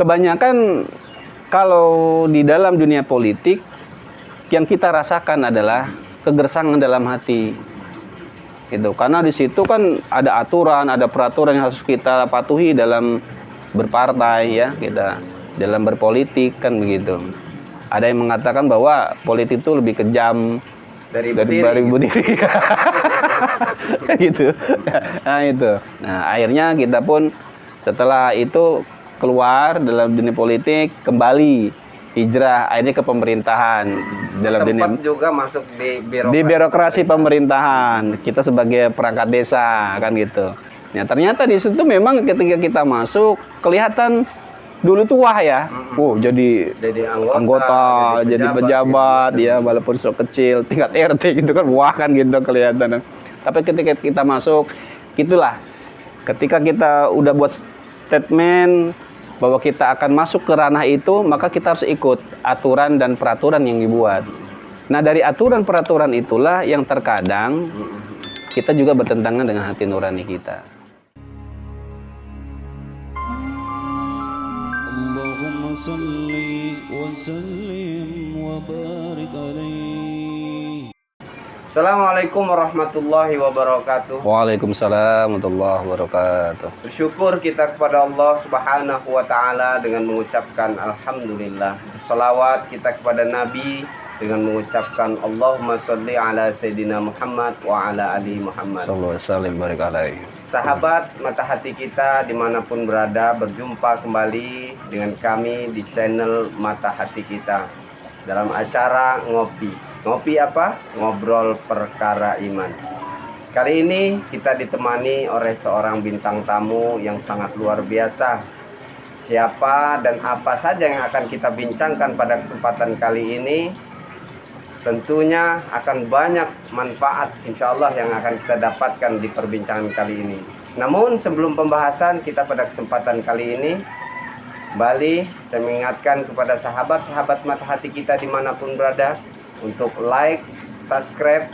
kebanyakan kalau di dalam dunia politik yang kita rasakan adalah kegersangan dalam hati. Gitu. Karena di situ kan ada aturan, ada peraturan yang harus kita patuhi dalam berpartai ya, kita dalam berpolitik kan begitu. Ada yang mengatakan bahwa politik itu lebih kejam dari bunuh diri. Gitu. Nah itu. Nah, akhirnya kita pun setelah itu keluar dalam dunia politik, kembali hijrah akhirnya ke pemerintahan. Dalam sempat juga masuk di birokrasi pemerintahan. Kita sebagai perangkat desa kan gitu. Nah, ternyata di situ memang ketika kita masuk kelihatan dulu tuh wah ya. Jadi anggota, jadi pejabat gitu. Ya, walaupun kecil, tingkat RT gitu kan wah kan gitu kelihatan. Tapi ketika kita masuk, itulah ketika kita udah buat statement bahwa kita akan masuk ke ranah itu, maka kita harus ikut aturan dan peraturan yang dibuat. Nah, dari aturan peraturan itulah yang terkadang kita juga bertentangan dengan hati nurani kita. Allahumma salli wa sallim wa barik alaihi. Assalamualaikum warahmatullahi wabarakatuh. Waalaikumsalam warahmatullahi wabarakatuh. Bersyukur kita kepada Allah Subhanahu wa taala dengan mengucapkan alhamdulillah. Berselawat kita kepada Nabi dengan mengucapkan Allahumma sholli ala sayyidina Muhammad wa ala ali Muhammad. Sallallahu alaihi barik alaihi. Sahabat mata hati kita dimanapun berada, berjumpa kembali dengan kami di channel Mata Hati Kita dalam acara Ngopi. Ngopi apa? Ngobrol perkara iman. Kali ini kita ditemani oleh seorang bintang tamu yang sangat luar biasa. Siapa dan apa saja yang akan kita bincangkan pada kesempatan kali ini, tentunya akan banyak manfaat insya Allah yang akan kita dapatkan di perbincangan kali ini. Namun sebelum pembahasan kita pada kesempatan kali ini, kembali saya mengingatkan kepada sahabat-sahabat mata hati kita dimanapun berada, untuk like, subscribe,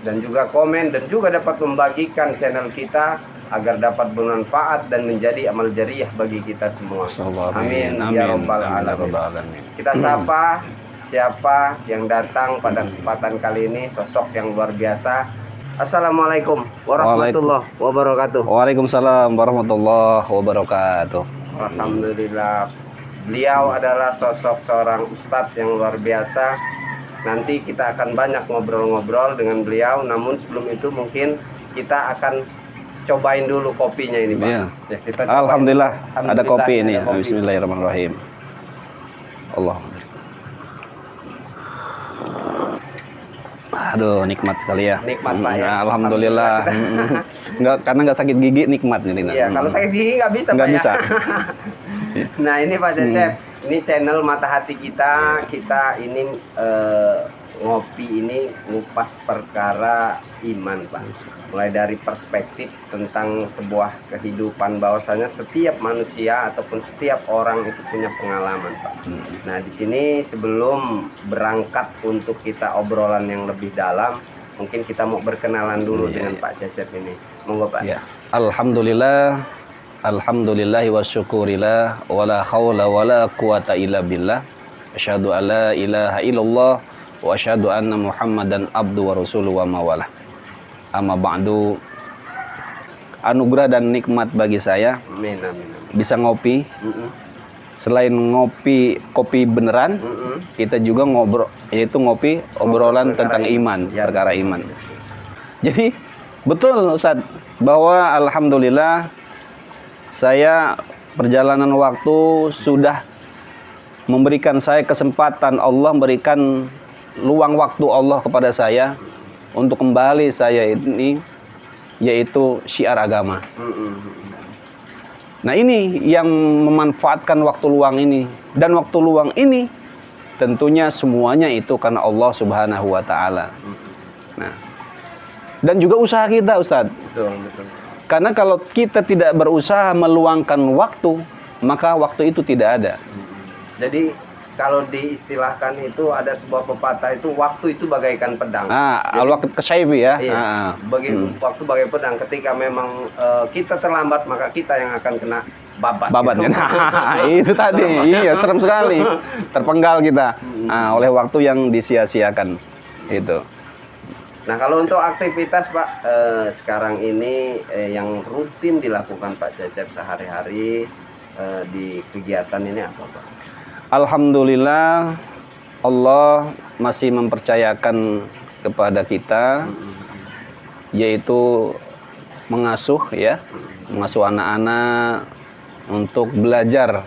dan juga komen, dan juga dapat membagikan channel kita agar dapat bermanfaat dan menjadi amal jariah bagi kita semua. Amin. Ya Rabbal Alamin. Kita sapa siapa yang datang pada kesempatan kali ini, sosok yang luar biasa. Assalamualaikum warahmatullahi wabarakatuh. Waalaikumsalam warahmatullahi wabarakatuh. Alhamdulillah. Beliau adalah sosok seorang ustadz yang luar biasa. Nanti kita akan banyak ngobrol-ngobrol dengan beliau. Namun sebelum itu mungkin kita akan cobain dulu kopinya ini, Pak. Iya. Ya, kita Alhamdulillah ada kopi ini. Bismillahirrahmanirrahim. Allah. Aduh, nikmat sekali ya. Nikmat, Pak ya. Alhamdulillah. Enggak, karena nggak sakit gigi, nikmat nih. Iya, kalau sakit gigi nggak bisa, nggak Pak bisa. Ya. Nah, ini Pak Cecep. Ini channel Mata Hati kita. Kita ini ngopi ini ngupas perkara iman, Pak. Mulai dari perspektif tentang sebuah kehidupan, bahwasanya setiap manusia ataupun setiap orang itu punya pengalaman, Pak. Nah, di sini sebelum berangkat untuk kita obrolan yang lebih dalam, mungkin kita mau berkenalan dulu dengan Pak Cecep ini. Monggo, Pak. Ya. Alhamdulillahi wa syukurillah wala haula wala quwata illa billah. Asyhadu alla ilaha illallah wa asyhadu anna Muhammadan abdu wa rasuluhu wa mawalah. Amma ba'du. Anugerah dan nikmat bagi saya. Amin, amin. Bisa ngopi. Selain ngopi kopi beneran, kita juga ngobrol, yaitu ngopi obrolan tentang iman, perkara iman. Jadi betul Ustaz bahwa alhamdulillah saya perjalanan waktu sudah memberikan saya kesempatan, Allah memberikan luang waktu Allah kepada saya untuk kembali saya ini, yaitu syiar agama. Nah, ini yang memanfaatkan waktu luang ini, dan waktu luang ini tentunya semuanya itu karena Allah Subhanahu wa taala. Nah, dan juga usaha kita, Ustaz. Betul. Karena kalau kita tidak berusaha meluangkan waktu, maka waktu itu tidak ada. Jadi kalau diistilahkan itu ada sebuah pepatah itu, waktu itu bagaikan pedang. Al-waqt kasyaifi ya. Iya, waktu bagai pedang. Ketika memang kita terlambat, maka kita yang akan kena babatnya. Nah, itu tadi. Iya, serem sekali. Terpenggal kita oleh waktu yang disia-siakan. Itu. Nah, kalau untuk aktivitas Pak sekarang ini yang rutin dilakukan Pak Cecep sehari-hari di kegiatan ini apa Pak? Alhamdulillah Allah masih mempercayakan kepada kita yaitu mengasuh anak-anak untuk belajar,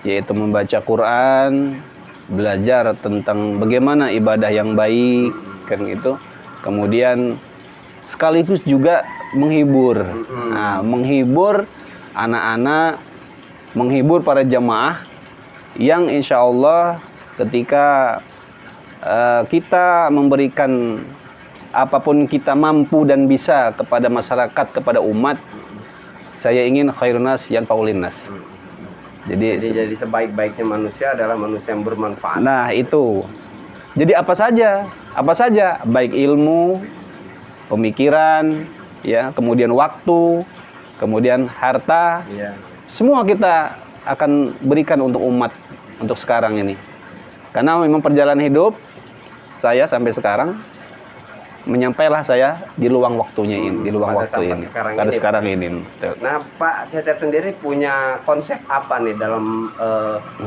yaitu membaca Quran, belajar tentang bagaimana ibadah yang baik, kan itu. Kemudian sekaligus juga menghibur, menghibur anak-anak, menghibur para jamaah yang insya Allah ketika kita memberikan apapun kita mampu dan bisa kepada masyarakat, kepada umat, saya ingin khairun nas yanfa'un nas. Jadi sebaik-baiknya manusia adalah manusia yang bermanfaat. Nah, itu. Jadi apa saja, baik ilmu, pemikiran, ya, kemudian waktu, kemudian harta, semua kita akan berikan untuk umat untuk sekarang ini. Karena memang perjalanan hidup saya sampai sekarang menyampailah saya di luang waktunya ini, di luang waktu ini. Pada sekarang ini. Nah, Pak Cecep sendiri punya konsep apa nih dalam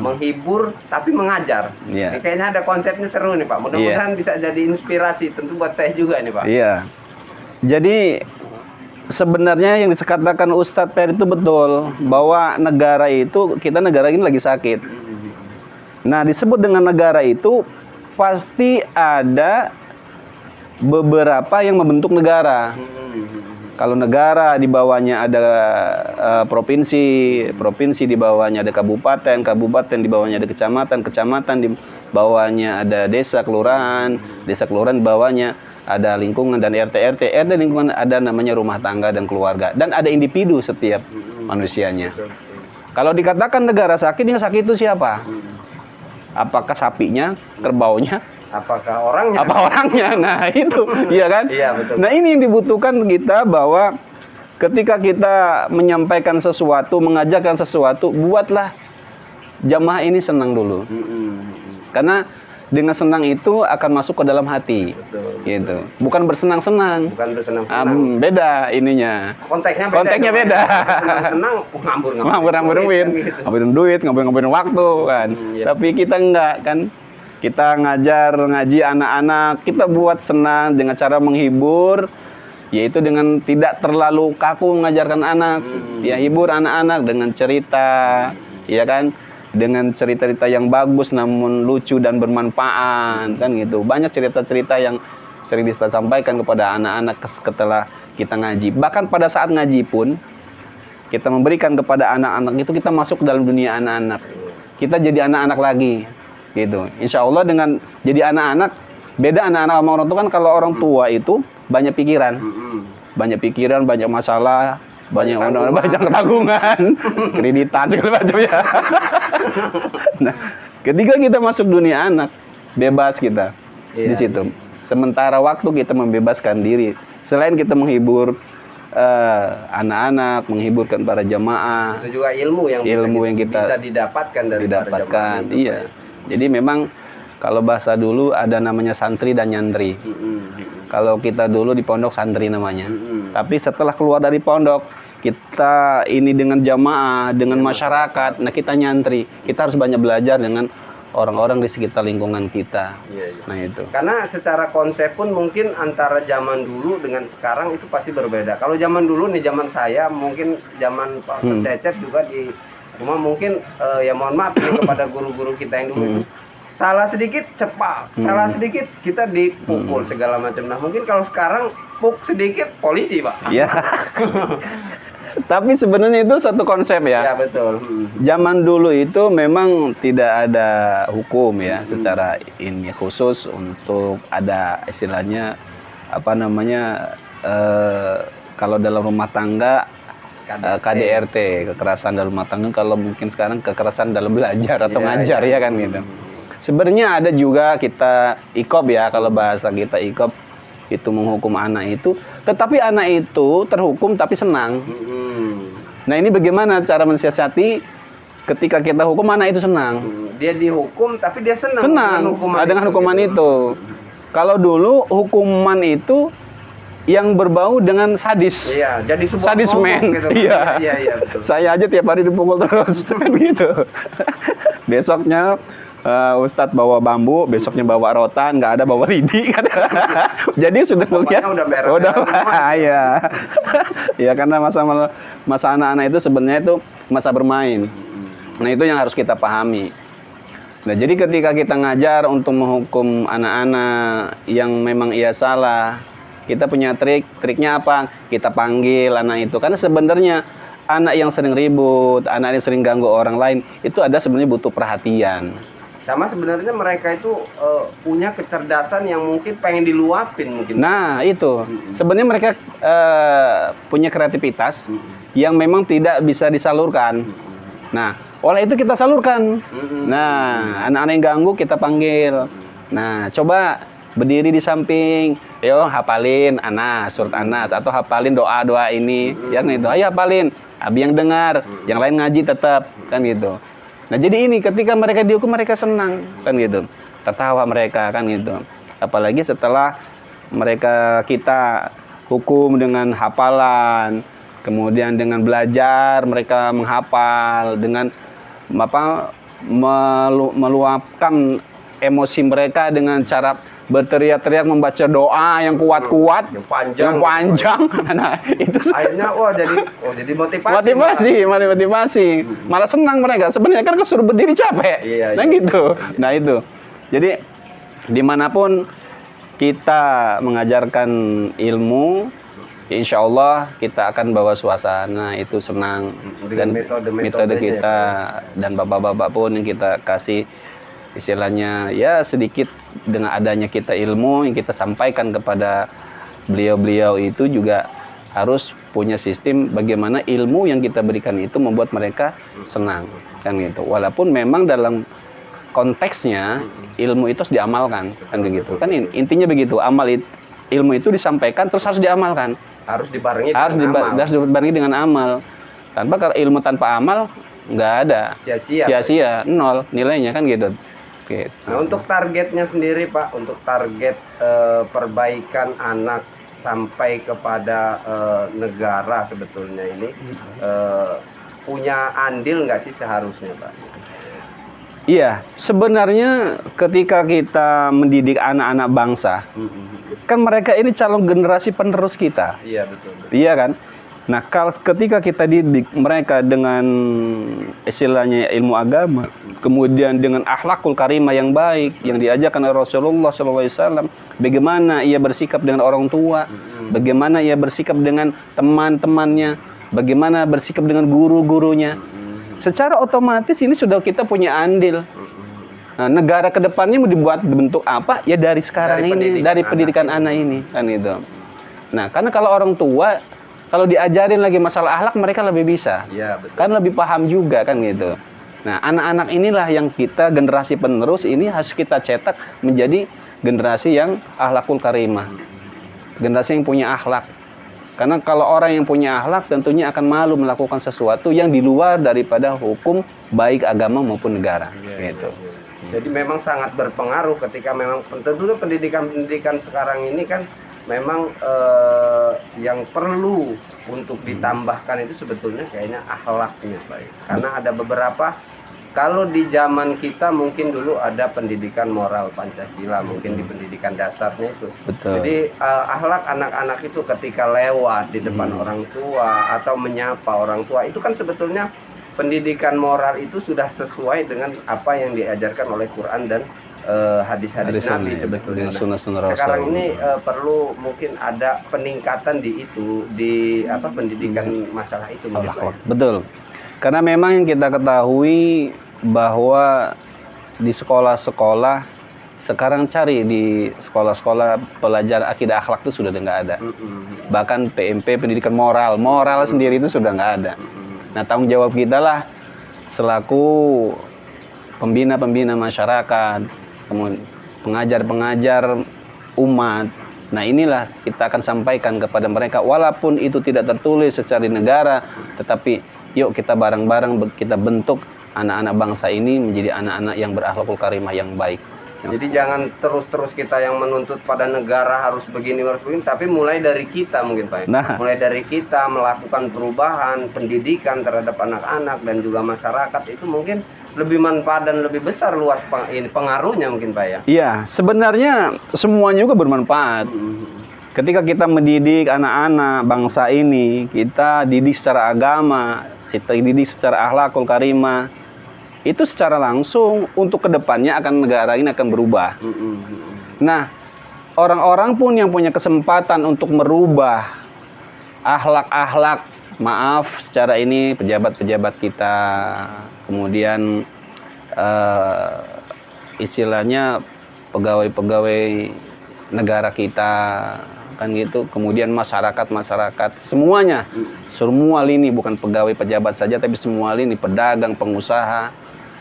menghibur tapi mengajar? Yeah. Ini kayaknya ada konsepnya seru nih Pak. Mudah-mudahan bisa jadi inspirasi tentu buat saya juga nih Pak. Iya. Jadi sebenarnya yang dikatakan Ustadz Per itu betul, bahwa negara itu, kita negara ini lagi sakit. Nah, disebut dengan negara itu pasti ada beberapa yang membentuk negara. Kalau negara di bawahnya ada provinsi di bawahnya ada kabupaten di bawahnya ada kecamatan di bawahnya ada desa kelurahan di bawahnya ada lingkungan dan RT lingkungan ada namanya rumah tangga dan keluarga, dan ada individu setiap manusianya. Kalau dikatakan negara sakit, yang sakit itu siapa? Apakah sapinya, kerbaunya? Apakah orangnya? Apa orangnya? Nah, itu, iya kan? Iya, betul. Nah, ini yang dibutuhkan kita, bahwa ketika kita menyampaikan sesuatu, mengajarkan sesuatu, buatlah jamaah ini senang dulu. Karena dengan senang itu akan masuk ke dalam hati. Betul. Gitu. Bukan bersenang-senang. Bukan bersenang-senang. Beda ininya. Konteksnya beda. Senang, ngambil duit, ngambil waktu kan. Tapi kita enggak kan. Kita ngaji anak-anak, kita buat senang dengan cara menghibur, yaitu dengan tidak terlalu kaku mengajarkan anak. Ya, hibur anak-anak dengan cerita, ya kan? Dengan cerita-cerita yang bagus namun lucu dan bermanfaat, kan gitu. Banyak cerita-cerita yang sering disampaikan kepada anak-anak setelah kita ngaji. Bahkan pada saat ngaji pun kita memberikan kepada anak-anak itu, kita masuk ke dalam dunia anak-anak. Kita jadi anak-anak lagi. Gitu. Insya Allah dengan jadi anak-anak, beda anak-anak sama orang tua kan. Kalau orang tua itu banyak pikiran, banyak masalah, banyak tanggungan, kreditan segala macam ya. Nah, ketika kita masuk dunia anak, bebas kita di situ. Sementara waktu kita membebaskan diri, selain kita menghibur anak-anak, menghiburkan para jamaah, itu juga ilmu yang kita bisa didapatkan dari para jamaah. Iya. Jadi memang kalau bahasa dulu ada namanya santri dan nyantri. Kalau kita dulu di pondok santri namanya. Tapi setelah keluar dari pondok, kita ini dengan jamaah, dengan masyarakat, nah kita nyantri. Kita harus banyak belajar dengan orang-orang di sekitar lingkungan kita. Nah itu. Karena secara konsep pun mungkin antara zaman dulu dengan sekarang itu pasti berbeda. Kalau zaman dulu nih, zaman saya, mungkin zaman Pak Cecep juga di rumah mungkin ya mohon maaf nih kepada guru-guru kita yang dulu itu, salah sedikit cepat, salah sedikit kita dipukul segala macam. Nah mungkin kalau sekarang sedikit polisi Pak. Iya. Tapi sebenarnya itu satu konsep ya. Ya betul. Zaman dulu itu memang tidak ada hukum ya secara ini khusus untuk ada istilahnya apa namanya kalau dalam rumah tangga KDRT, kekerasan dalam rumah tangga. Kalau mungkin sekarang kekerasan dalam belajar atau ngajar ya kan gitu. Sebenarnya ada juga kita IKOP ya, kalau bahasa kita IKOP itu menghukum anak itu, tetapi anak itu terhukum tapi senang. Nah ini bagaimana cara mensiasati ketika kita hukum anak itu senang? Dia dihukum tapi dia senang dengan hukuman itu. Kalau dulu hukuman itu yang berbau dengan sadis. Iya, jadi sebuah sadismen gitu. Iya, betul. Saya aja tiap hari dipukul terus kan gitu. Besoknya Ustadz bawa bambu, besoknya bawa rotan, nggak ada bawa lidi kan. Jadi sudah melihat udah merah. Iya. Ya karena masa anak-anak itu sebenarnya itu masa bermain. Nah, itu yang harus kita pahami. Nah, jadi ketika kita ngajar untuk menghukum anak-anak yang memang ia salah, kita punya triknya apa? Kita panggil anak itu. Karena sebenarnya anak yang sering ribut, anak yang sering ganggu orang lain, itu ada sebenarnya butuh perhatian. Sama sebenarnya mereka itu punya kecerdasan yang mungkin pengen diluapin mungkin. Nah, itu. Sebenarnya mereka punya kreativitas yang memang tidak bisa disalurkan. Nah, oleh itu kita salurkan. Nah, anak-anak yang ganggu kita panggil. Nah, coba berdiri di samping, yo hafalin Anas, surat Anas, atau hafalin doa-doa ini, yang itu, ayo hafalin. Abi yang dengar, yang lain ngaji tetap, kan gitu. Nah, jadi ini ketika mereka dihukum mereka senang, kan gitu. Tertawa mereka, kan gitu. Apalagi setelah kita hukum dengan hafalan, kemudian dengan belajar mereka menghafal, dengan meluapkan emosi mereka dengan cara berteriak-teriak membaca doa yang kuat-kuat, yang panjang. Nah, itu akhirnya jadi motivasi. Malah senang mereka. Sebenarnya kan kesuruh berdiri capek. Nah, gitu. Nah, itu. Jadi dimanapun kita mengajarkan ilmu, insya Allah kita akan bawa suasana itu senang. Dan metode kita dan bapak-bapak pun yang kita kasih istilahnya ya sedikit dengan adanya kita ilmu yang kita sampaikan kepada beliau-beliau itu juga harus punya sistem bagaimana ilmu yang kita berikan itu membuat mereka senang, kan gitu. Walaupun memang dalam konteksnya ilmu itu harus diamalkan, kan begitu. Kan intinya begitu, ilmu itu disampaikan terus harus diamalkan. Harus dibarengi dengan amal. Kalau ilmu tanpa amal nggak ada, sia-sia, nol nilainya, kan gitu. Nah, untuk targetnya sendiri Pak, untuk target perbaikan anak sampai kepada negara sebetulnya ini punya andil nggak sih seharusnya Pak? Iya, sebenarnya ketika kita mendidik anak-anak bangsa, kan mereka ini calon generasi penerus kita. Iya, betul. Iya kan? Nah, ketika kita didik mereka dengan istilahnya ilmu agama, kemudian dengan akhlakul karimah yang baik, yang diajarkan oleh Rasulullah SAW, bagaimana ia bersikap dengan orang tua, bagaimana ia bersikap dengan teman-temannya, bagaimana bersikap dengan guru-gurunya. Secara otomatis ini sudah kita punya andil. Nah, negara kedepannya mau dibuat bentuk apa? Ya dari sekarang dari pendidikan anak ini, kan itu. Nah, karena kalau orang tua kalau diajarin lagi masalah akhlak mereka lebih bisa, ya, betul. Kan lebih paham juga, kan gitu. Nah, anak-anak inilah yang kita generasi penerus ini harus kita cetak menjadi generasi yang akhlakul karimah, generasi yang punya akhlak. Karena kalau orang yang punya akhlak tentunya akan malu melakukan sesuatu yang di luar daripada hukum baik agama maupun negara, gitu. Jadi memang sangat berpengaruh ketika memang tentunya pendidikan sekarang ini kan memang yang perlu untuk ditambahkan itu sebetulnya kayaknya akhlaknya Pak. Karena ada beberapa, kalau di zaman kita mungkin dulu ada pendidikan moral Pancasila, mungkin di pendidikan dasarnya itu. Betul. Jadi akhlak anak-anak itu ketika lewat di depan orang tua atau menyapa orang tua itu kan sebetulnya pendidikan moral itu sudah sesuai dengan apa yang diajarkan oleh Quran dan hadis-hadis Nabi sebetulnya. Sekarang ini perlu mungkin ada peningkatan di pendidikan masalah itu. Betul. Karena memang yang kita ketahui bahwa di sekolah-sekolah sekarang cari di sekolah-sekolah pelajaran akidah akhlak itu sudah nggak ada. Bahkan PMP pendidikan moral sendiri itu sudah nggak ada. Nah, tanggung jawab kita lah selaku pembina masyarakat, kemudian pengajar umat. Nah, inilah kita akan sampaikan kepada mereka walaupun itu tidak tertulis secara negara, tetapi Yuk kita bareng-bareng kita bentuk anak-anak bangsa ini menjadi anak-anak yang berakhlakul karimah yang baik. Jadi jangan terus-terus kita yang menuntut pada negara harus begini, tapi mulai dari kita mungkin Pak. Nah. Mulai dari kita melakukan perubahan, pendidikan terhadap anak-anak dan juga masyarakat itu mungkin lebih manfaat dan lebih besar luas pengaruhnya mungkin Pak ya. Iya, sebenarnya semuanya juga bermanfaat. Ketika kita mendidik anak-anak bangsa ini, kita didik secara agama, kita didik secara akhlakul karimah, itu secara langsung untuk kedepannya negara ini akan berubah. Nah, orang-orang pun yang punya kesempatan untuk merubah akhlak-akhlak, maaf secara ini pejabat-pejabat kita, kemudian istilahnya pegawai-pegawai negara kita, kan gitu, kemudian masyarakat semuanya, semua lini, bukan pegawai pejabat saja tapi semua lini, pedagang, pengusaha,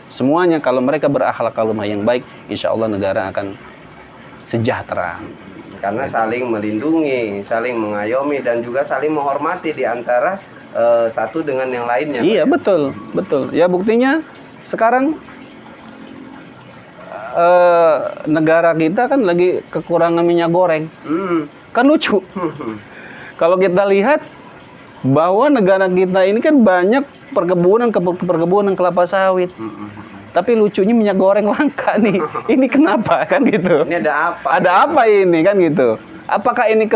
semuanya kalau mereka berakhlak karimah yang baik, insya Allah negara akan sejahtera. Karena saling melindungi, saling mengayomi dan juga saling menghormati di antara satu dengan yang lainnya. Iya, betul. Ya buktinya sekarang negara kita kan lagi kekurangan minyak goreng. Kan lucu. Kalau kita lihat bahwa negara kita ini kan banyak perkebunan kelapa sawit. Tapi lucunya minyak goreng langka nih. Ini kenapa kan gitu? Ini ada apa? Ada apa ini kan gitu? Apakah ini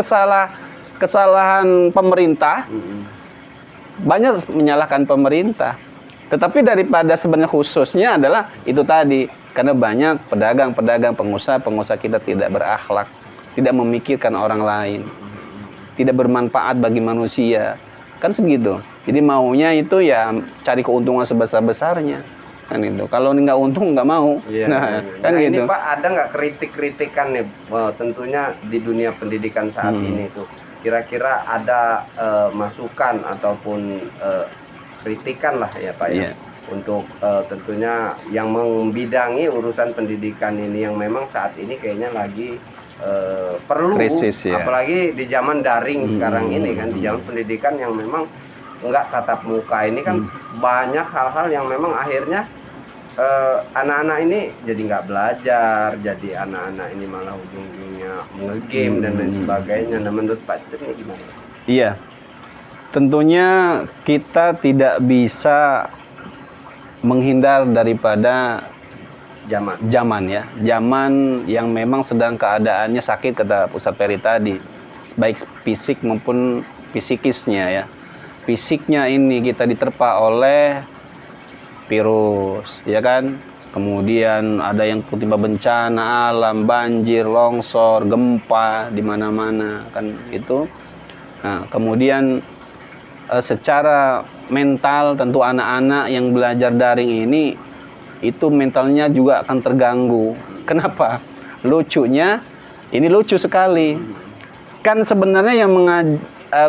kesalahan pemerintah? Banyak menyalahkan pemerintah. Tetapi daripada sebenarnya khususnya adalah itu tadi, karena banyak pedagang, pengusaha kita tidak berakhlak, tidak memikirkan orang lain, tidak bermanfaat bagi manusia, kan segitu. Jadi maunya itu ya cari keuntungan sebesar-besarnya, kan itu. Kalau nggak untung nggak mau. Kan gitu. Ini Pak, ada nggak kritik-kritikan nih? Tentunya di dunia pendidikan saat ini tuh, kira-kira ada masukan ataupun kritikan lah ya Pak ya, untuk tentunya yang membidangi urusan pendidikan ini yang memang saat ini kayaknya lagi perlu, krisis, ya. Apalagi di zaman daring sekarang ini kan, di zaman pendidikan yang memang nggak tatap muka ini kan, banyak hal-hal yang memang akhirnya anak-anak ini jadi nggak belajar, jadi anak-anak ini malah ujung-ujungnya nge-game dan lain sebagainya. Nah, menurut Pak Cip ini gimana? Iya, tentunya kita tidak bisa menghindar daripada zaman yang memang sedang keadaannya sakit, kata Ustadz Ferry tadi, baik fisik maupun psikisnya ya. Fisiknya ini kita diterpa oleh virus, ya kan? Kemudian ada yang tiba bencana alam, banjir, longsor, gempa di mana-mana kan itu. Nah, kemudian secara mental tentu anak-anak yang belajar daring ini itu mentalnya juga akan terganggu. Kenapa? Lucunya, ini lucu sekali. Kan sebenarnya yang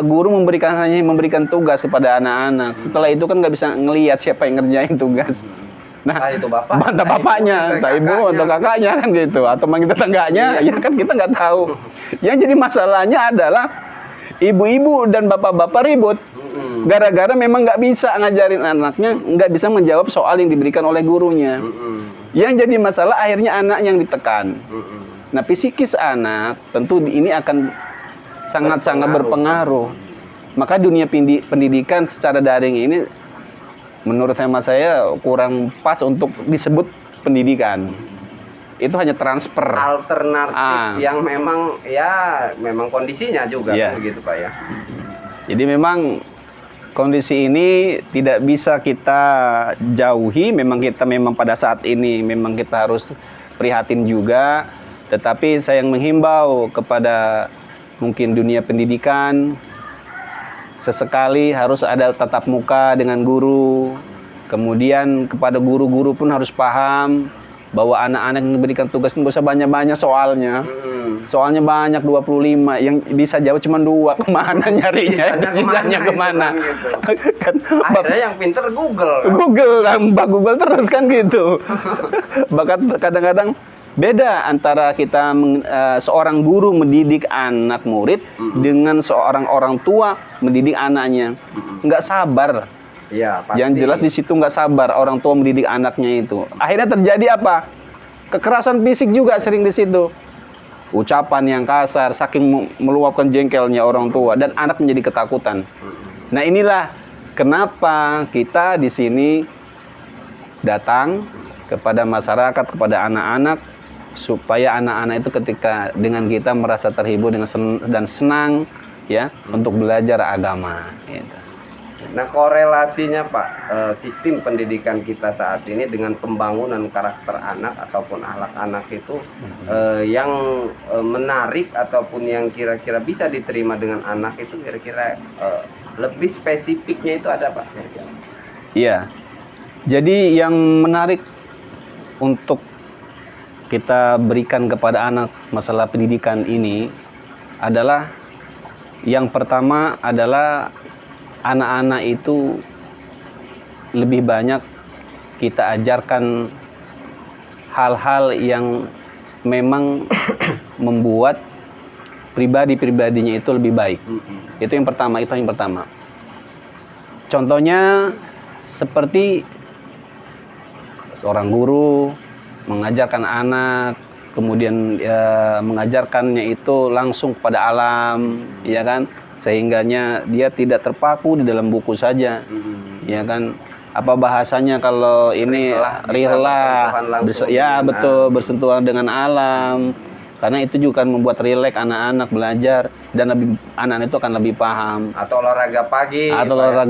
guru hanya memberikan tugas kepada anak-anak. Setelah itu kan nggak bisa ngelihat siapa yang ngerjain tugas. Nah, itu bapak, entah bapaknya, entah ibu, atau kakaknya kan gitu, atau manggil tetangganya, ya kan kita nggak tahu. Yang jadi masalahnya adalah ibu-ibu dan bapak-bapak ribut. Gara-gara memang nggak bisa ngajarin anaknya, nggak bisa menjawab soal yang diberikan oleh gurunya. Yang jadi masalah akhirnya anak yang ditekan. Nah, psikis anak tentu ini akan sangat-sangat berpengaruh. Maka dunia pendidikan secara daring ini menurut hemat saya kurang pas untuk disebut pendidikan. Itu hanya transfer alternatif yang memang ya memang kondisinya juga begitu Pak ya. Jadi memang kondisi ini tidak bisa kita jauhi. Memang pada saat ini memang kita harus prihatin juga. Tetapi saya menghimbau kepada mungkin dunia pendidikan, sesekali harus ada tatap muka dengan guru. Kemudian kepada guru-guru pun harus paham bahwa anak-anak yang diberikan tugas nggak usah banyak-banyak soalnya. Soalnya banyak 25, yang bisa jawab cuma 2. Kemana nyarinya? Sisanya kemana? Gitu. Kan, akhirnya yang pinter Google Google terus kan gitu. Bahkan kadang-kadang beda antara kita seorang guru mendidik anak murid dengan seorang orang tua mendidik anaknya. Nggak sabar Iya, pasti. Yang jelas di situ nggak sabar orang tua mendidik anaknya itu. Akhirnya terjadi apa? Kekerasan fisik juga sering di situ. Ucapan yang kasar, saking meluapkan jengkelnya orang tua dan anak menjadi ketakutan. Nah, inilah kenapa kita di sini datang kepada masyarakat, kepada anak-anak, supaya anak-anak itu ketika dengan kita merasa terhibur dan senang ya untuk belajar agama. Gitu. Nah, korelasinya Pak, sistem pendidikan kita saat ini dengan pembangunan karakter anak ataupun akhlak anak itu yang menarik ataupun yang kira-kira bisa diterima dengan anak itu kira-kira lebih spesifiknya itu ada Pak? Iya. Jadi yang menarik untuk kita berikan kepada anak masalah pendidikan ini adalah yang pertama adalah anak-anak itu lebih banyak kita ajarkan hal-hal yang memang membuat pribadinya itu lebih baik. Itu yang pertama, Contohnya seperti seorang guru mengajarkan anak, kemudian mengajarkannya itu langsung pada alam, ya kan? Sehingganya dia tidak terpaku di dalam buku saja, ya kan? Apa bahasanya kalau ini rihlah, ya betul, bersentuhan dengan alam, karena itu juga kan membuat rileks anak-anak belajar dan anak-anak itu akan lebih paham. Atau olahraga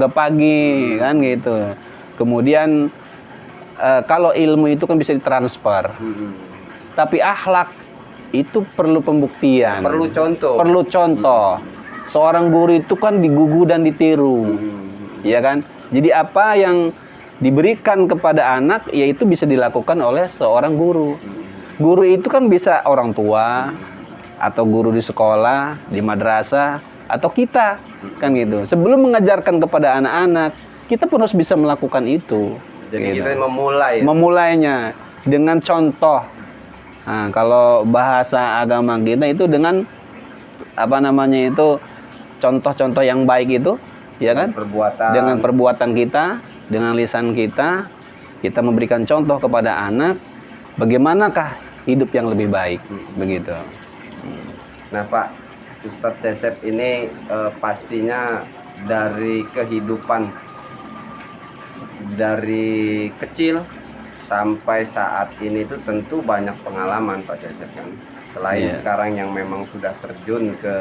pagi, kan gitu. Kemudian kalau ilmu itu kan bisa ditransfer, tapi akhlak itu perlu pembuktian, perlu contoh. Seorang guru itu kan digugu dan ditiru, ya kan? Jadi apa yang diberikan kepada anak, yaitu bisa dilakukan oleh seorang guru. Guru itu kan bisa orang tua, atau guru di sekolah, di madrasah, atau kita, kan gitu. Sebelum mengajarkan kepada anak-anak, kita pun harus bisa melakukan itu. Jadi gitu. Kita memulainya dengan contoh. Nah, kalau bahasa agama kita itu dengan contoh-contoh yang baik itu, ya kan? Dengan perbuatan kita, dengan lisan kita memberikan contoh kepada anak bagaimanakah hidup yang lebih baik, begitu. Nah Pak, Ustadz Cecep ini pastinya dari kehidupan dari kecil sampai saat ini itu tentu banyak pengalaman Pak Cecep kan. Selain sekarang yang memang sudah terjun ke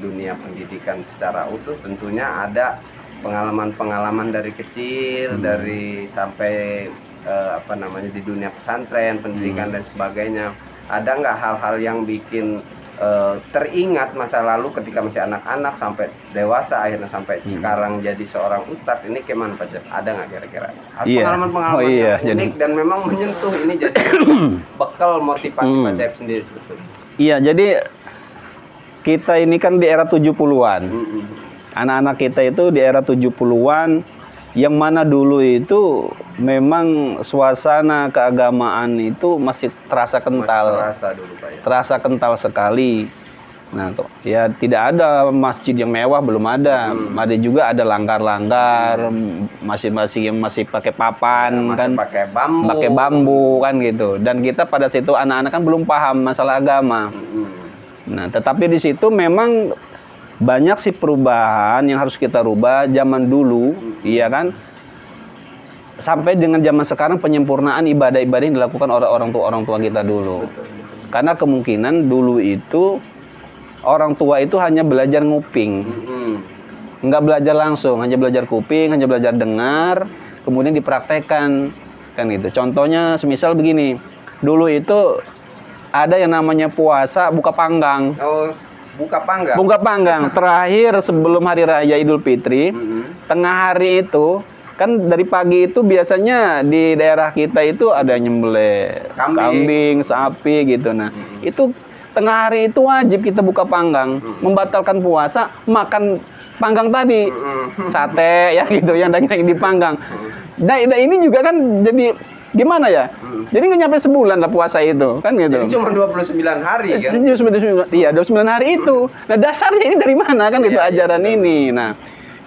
dunia pendidikan secara utuh, tentunya ada pengalaman-pengalaman dari kecil, dari sampai di dunia pesantren, pendidikan dan sebagainya. Ada nggak hal-hal yang bikin teringat masa lalu ketika masih anak-anak sampai dewasa akhirnya sampai sekarang jadi seorang ustadz, ini gimana Pak Cecep? Ada nggak kira-kira pengalaman-pengalaman yang unik dan memang menyentuh, ini jadi bekal motivasi Pak Cecep sendiri sebetulnya? Iya, jadi kita ini kan di era 70-an. Anak-anak kita itu di era 70-an, yang mana dulu itu memang suasana keagamaan itu masih terasa kental. Terasa kental sekali. Nah, ya tidak ada masjid yang mewah, belum ada. Ada juga ada langgar-langgar, masih pakai papan, kan, pakai bambu kan gitu. Dan kita pada situ anak-anak kan belum paham masalah agama. Nah, tetapi di situ memang banyak sih perubahan yang harus kita rubah zaman dulu, iya kan? Sampai dengan zaman sekarang penyempurnaan ibadah-ibadah yang dilakukan oleh orang tua kita dulu. Karena kemungkinan dulu itu orang tua itu hanya belajar nguping. Nggak belajar langsung, hanya belajar kuping, hanya belajar dengar, kemudian dipraktekkan, kan gitu. Contohnya semisal begini. Dulu itu ada yang namanya puasa buka panggang. Buka panggang terakhir sebelum hari raya Idul Fitri, tengah hari itu kan dari pagi itu biasanya di daerah kita itu ada nyembelih kambing, sapi gitu. Nah, itu tengah hari itu wajib kita buka panggang, membatalkan puasa, makan panggang tadi, sate ya gitu yang daging dipanggang. Nah, ini juga kan jadi gimana ya? Jadi nggak nyampe sebulan lah puasa itu, kan gitu. Jadi cuma 29 hari kan? Iya, 29 hari itu. Nah, dasarnya ini dari mana kan gitu ajaran ini. Nah,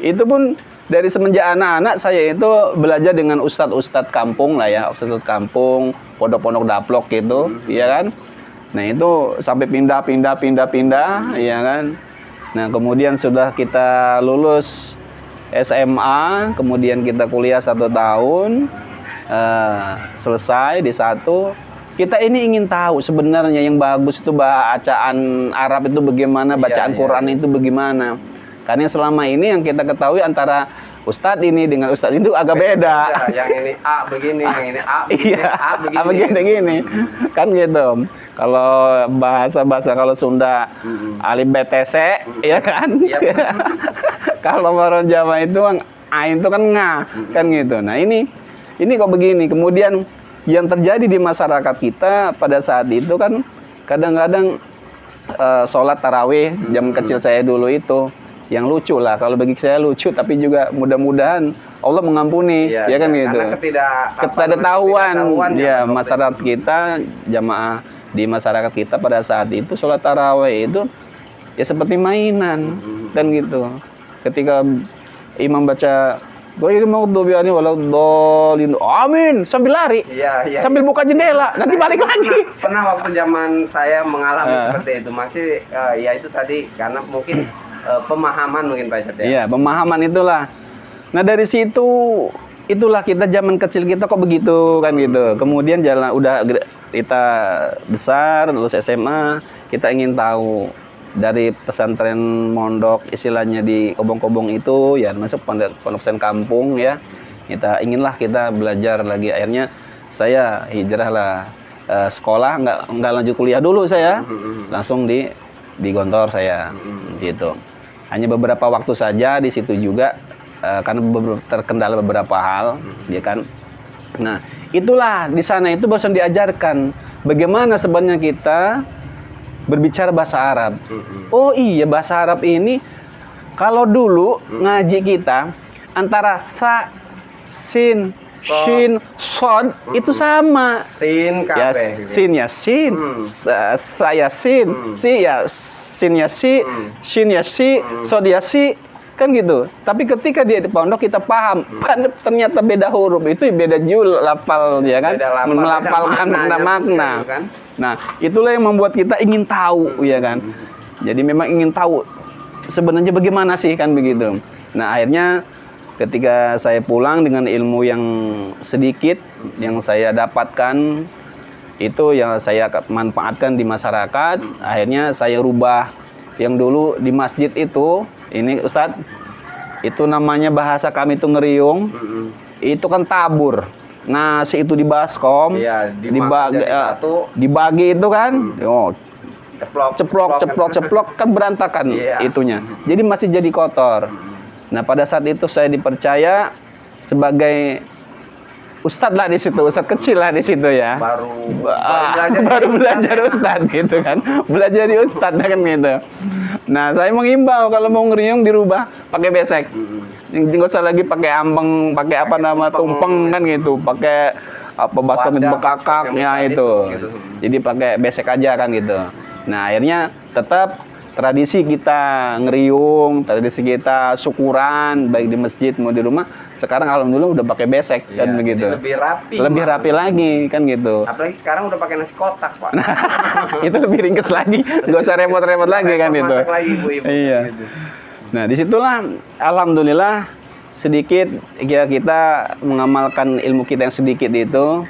itu pun dari semenjak anak-anak saya itu belajar dengan ustadz-ustadz kampung lah ya, ustadz kampung, pondok-pondok daplok gitu, ya kan. Nah itu sampai pindah, ya kan. Nah kemudian sudah kita lulus SMA, kemudian kita kuliah 1 tahun, selesai di 1. Kita ini ingin tahu sebenarnya yang bagus itu bacaan Arab itu bagaimana, bacaan Quran itu bagaimana. Karena selama ini yang kita ketahui antara ustadz ini dengan ustadz itu agak beda. Yang ini A begini, yang ini A begini, Iya, A begini. Kan gitu. Kalau bahasa kalau Sunda alif b t c, ya kan. Kalau orang Jawa itu ain itu kan nga, kan gitu. Nah ini kok begini. Kemudian yang terjadi di masyarakat kita pada saat itu kan kadang-kadang sholat tarawih jam kecil saya dulu itu yang lucu lah, kalau bagi saya lucu, tapi juga mudah-mudahan Allah mengampuni, ya kan gitu. Karena ketidaktahuan ya masyarakat kita, jamaah di masyarakat kita pada saat itu sholat tarawih itu ya seperti mainan, kan gitu. Ketika imam baca ghairil maghdubi alaihim waladdallin, amin, sambil lari, sambil buka jendela, nanti balik lagi. Pernah waktu zaman saya mengalami seperti itu, masih ya itu tadi karena mungkin pemahaman mungkin Pak Cet ya. Iya, pemahaman itulah. Nah dari situ itulah kita zaman kecil kita kok begitu kan gitu. Kemudian udah kita besar, lulus SMA, kita ingin tahu dari pesantren mondok istilahnya di Kobong-Kobong itu ya masuk pondok pesantren kampung ya. Kita belajar lagi. Akhirnya saya hijrah lah sekolah, nggak lanjut kuliah dulu saya. Langsung di Gontor saya gitu. Hanya beberapa waktu saja di situ juga karena terkendala beberapa hal, ya kan. Nah, itulah di sana itu barusan diajarkan bagaimana sebenarnya kita berbicara bahasa Arab. Oh iya, bahasa Arab ini kalau dulu ngaji kita antara sa, sin, shin, sod itu sama. Sin Ya, kape. sin ya sin, saya sin, si ya sin ya si, shin ya si, sod ya si, kan gitu. Tapi ketika dia di pondok kita paham, ternyata beda huruf itu beda jul lafal ya kan, melafalkan makna. Kan? Nah, itulah yang membuat kita ingin tahu, ya kan. Jadi memang ingin tahu sebenarnya bagaimana sih kan begitu. Nah, akhirnya ketika saya pulang dengan ilmu yang sedikit yang saya dapatkan itu yang saya manfaatkan di masyarakat, akhirnya saya rubah yang dulu di masjid itu, ini Ustadz, itu namanya bahasa kami itu ngeriung, itu kan tabur. Nasi itu di baskom, dibagi itu kan, ceplok kan berantakan itunya. Jadi masih jadi kotor. Nah pada saat itu saya dipercaya sebagai ustadz lah di situ, ustadz kecil lah di situ ya. Baru belajar ustadz gitu kan, belajar di ustadz kan gitu. Nah saya mengimbau kalau mau ngeriung dirubah pakai besek. Nggak usah lagi pakai ambeng, pakai tumpeng kan gitu, pakai baskom bekakaknya itu. Jadi pakai besek aja kan gitu. Nah akhirnya tetap tradisi kita ngeriung, tradisi kita syukuran baik di masjid mau di rumah. Sekarang alhamdulillah udah pakai besek kan begitu. Lebih rapi lagi kan gitu. Apalagi sekarang udah pakai nasi kotak Pak. Nah, itu lebih ringkes lagi, nggak usah repot-repot lagi kan itu. Masak lagi ibu-ibu. Iya. Gitu. Nah disitulah alhamdulillah sedikit kita mengamalkan ilmu kita yang sedikit itu.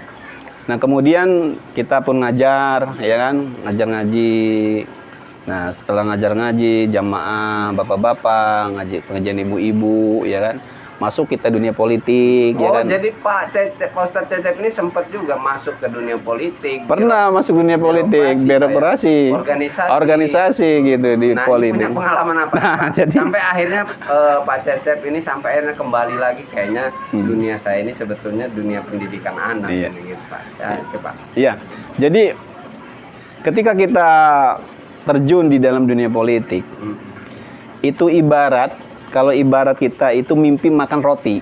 Nah kemudian kita pun ngajar, ya kan, ngajar ngaji. Nah setelah ngajar ngaji, jamaah, bapak-bapak, pengajian ibu-ibu, ya kan, masuk kita dunia politik, ya kan. Jadi Pak Ustadz Cecep ini sempat juga masuk ke dunia politik. Pernah masuk dunia politik, birokrasi, organisasi gitu di politik. Punya pengalaman apa? Nah, jadi sampai akhirnya Pak Cecep ini sampai akhirnya kembali lagi kayaknya dunia saya ini sebetulnya dunia pendidikan anak, gitu Pak. Ya, Pak. Iya. Jadi ketika kita terjun di dalam dunia politik, itu kalau ibarat kita itu mimpi makan roti,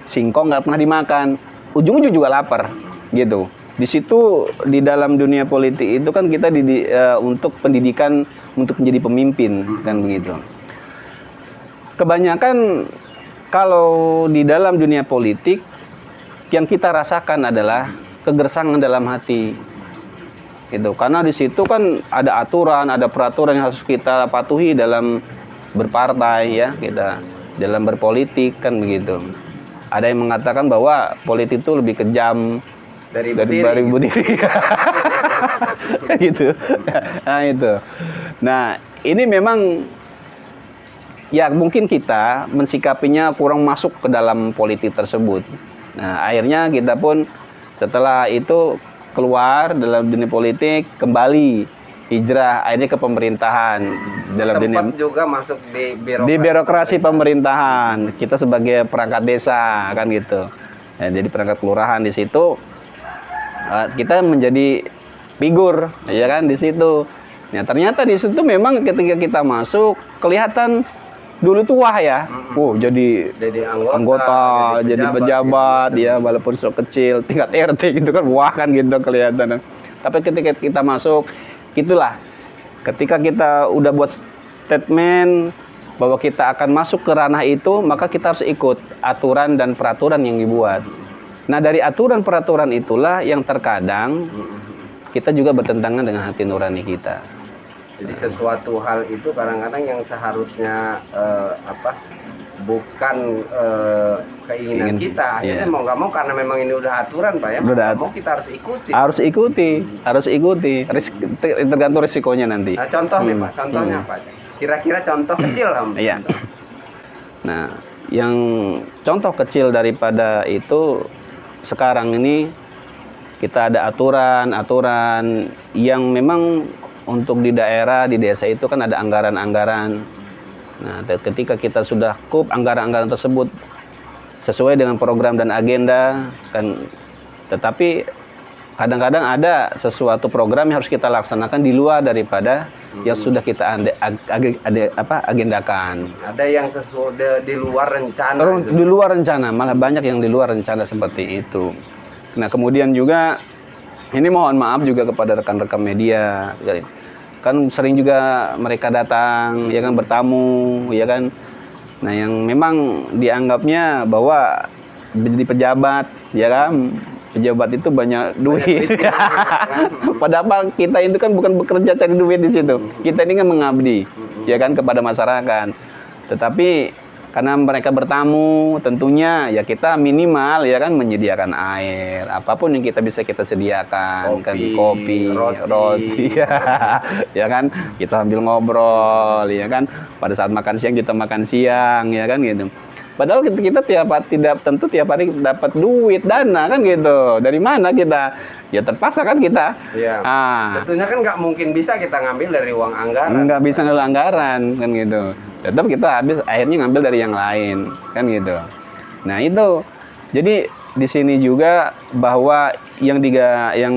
singkong nggak pernah dimakan, ujung-ujung juga lapar, gitu. Di situ di dalam dunia politik itu kan kita untuk pendidikan untuk menjadi pemimpin kan begitu. Kebanyakan kalau di dalam dunia politik yang kita rasakan adalah kegersangan dalam hati. Gitu. Karena di situ kan ada aturan, ada peraturan yang harus kita patuhi dalam berpartai ya, kita dalam berpolitik kan begitu. Ada yang mengatakan bahwa politik itu lebih kejam dari bunuh diri. Gitu. Nah, itu. Nah, ini memang ya mungkin kita mensikapinya kurang masuk ke dalam politik tersebut. Nah, akhirnya kita pun setelah itu keluar dalam dunia politik, kembali hijrah akhirnya ke pemerintahan. Dalam dunia juga masuk di birokrasi pemerintahan. Kita sebagai perangkat desa kan gitu. Ya, jadi perangkat kelurahan di situ kita menjadi figur ya kan di situ. Nah, ternyata di situ memang ketika kita masuk kelihatan dulu tuh wah ya. Jadi anggota, jadi pejabat gitu. Ya walaupun sudah kecil, tingkat RT gitu kan wah kan gitu kelihatan. Tapi ketika kita masuk itulah ketika kita udah buat statement bahwa kita akan masuk ke ranah itu, maka kita harus ikut aturan dan peraturan yang dibuat. Nah, dari aturan peraturan itulah yang terkadang kita juga bertentangan dengan hati nurani kita. Jadi sesuatu hal itu kadang-kadang yang seharusnya bukan keinginan kita, akhirnya mau nggak mau karena memang ini udah aturan Pak ya, mau kita harus ikuti. Harus ikuti. Tergantung risikonya nanti. Nah, contoh nih Pak, contohnya apa? Kira-kira contoh kecil Iya. Nah, yang contoh kecil daripada itu sekarang ini kita ada aturan yang memang untuk di daerah, di desa itu kan ada anggaran-anggaran. Nah, ketika kita sudah anggaran-anggaran tersebut sesuai dengan program dan agenda kan, tetapi kadang-kadang ada sesuatu program yang harus kita laksanakan di luar daripada yang sudah kita agendakan. Ada yang sesudah di luar rencana. Di luar rencana, malah banyak yang di luar rencana seperti itu. Nah, kemudian juga ini mohon maaf juga kepada rekan-rekan media. Kan sering juga mereka datang, ya kan, bertamu, ya kan. Nah, yang memang dianggapnya bahwa jadi pejabat, ya kan, pejabat itu banyak duit. Padahal kita itu kan bukan bekerja cari duit di situ. Kita ini kan mengabdi, ya kan, kepada masyarakat. Tetapi karena mereka bertamu, tentunya ya kita minimal ya kan menyediakan air, apapun yang kita bisa kita sediakan, kopi, roti ya kan, kita sambil ngobrol, ya kan, pada saat makan siang kita makan siang, ya kan gitu. Padahal kita tidak tentu tiap hari dapat duit dana kan gitu. Dari mana kita? Ya terpaksa kan kita. Iya. Tentunya kan nggak mungkin bisa kita ngambil dari uang anggaran. Nggak bisa ngambil anggaran kan gitu. Tetap kita akhirnya ngambil dari yang lain kan gitu. Nah itu. Jadi di sini juga bahwa yang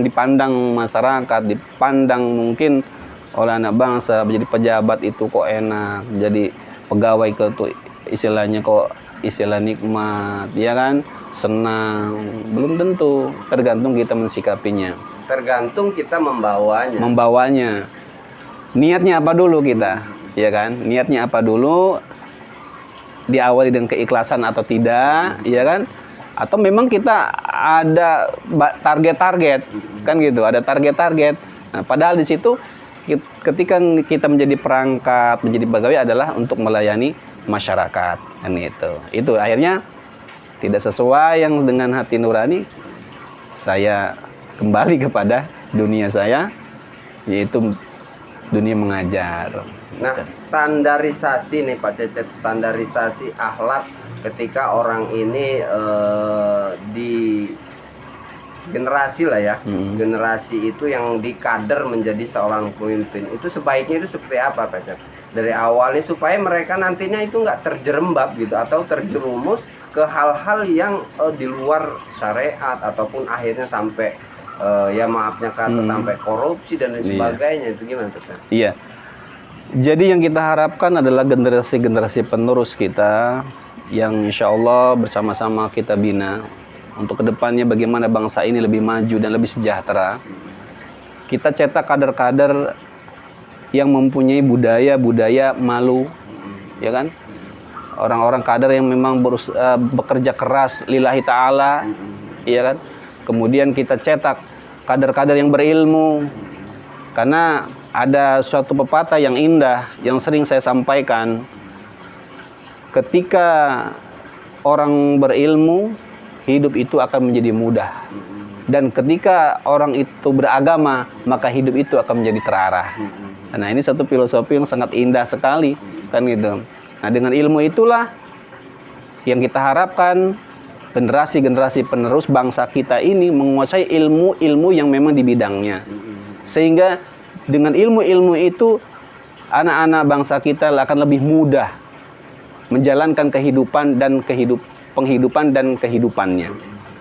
dipandang masyarakat, dipandang mungkin oleh anak bangsa menjadi pejabat itu kok enak, jadi pegawai istilahnya kok istilah nikmat, ya kan, senang, belum tentu, tergantung kita mensikapinya, tergantung kita membawanya, niatnya apa dulu kita, ya kan, niatnya apa dulu, diawali dengan keikhlasan atau tidak, ya kan, atau memang kita ada target-target, kan gitu, ada target-target. Nah, padahal di situ ketika kita menjadi perangkat, menjadi pegawai adalah untuk melayani masyarakat, kan itu akhirnya tidak sesuai yang dengan hati nurani. Saya kembali kepada dunia saya, yaitu dunia mengajar. Nah, standarisasi nih Pak Cecep, standarisasi akhlak ketika orang ini di generasi lah ya, generasi itu yang dikader menjadi seorang pemimpin, itu sebaiknya itu seperti apa Pak Cecep? Dari awalnya supaya mereka nantinya itu nggak terjerembab gitu atau terjerumus ke hal-hal yang di luar syariat ataupun akhirnya sampai ya maafnya kata sampai korupsi dan lain sebagainya. Itu gimana Pak? Iya. Jadi yang kita harapkan adalah generasi-generasi penerus kita yang insya Allah bersama-sama kita bina untuk kedepannya bagaimana bangsa ini lebih maju dan lebih sejahtera. Kita cetak kader-kader yang mempunyai budaya malu, ya kan? orang-orang kader yang memang bekerja keras lillahi ta'ala, iya kan? Kemudian kita cetak kader-kader yang berilmu. Karena ada suatu pepatah yang indah yang sering saya sampaikan, ketika orang berilmu, hidup itu akan menjadi mudah. Dan ketika orang itu beragama, maka hidup itu akan menjadi terarah. Nah, ini satu filosofi yang sangat indah sekali, kan gitu. Nah, dengan ilmu itulah yang kita harapkan generasi-generasi penerus bangsa kita ini menguasai ilmu-ilmu yang memang di bidangnya. Sehingga dengan ilmu-ilmu itu anak-anak bangsa kita akan lebih mudah menjalankan kehidupan dan penghidupan dan kehidupannya,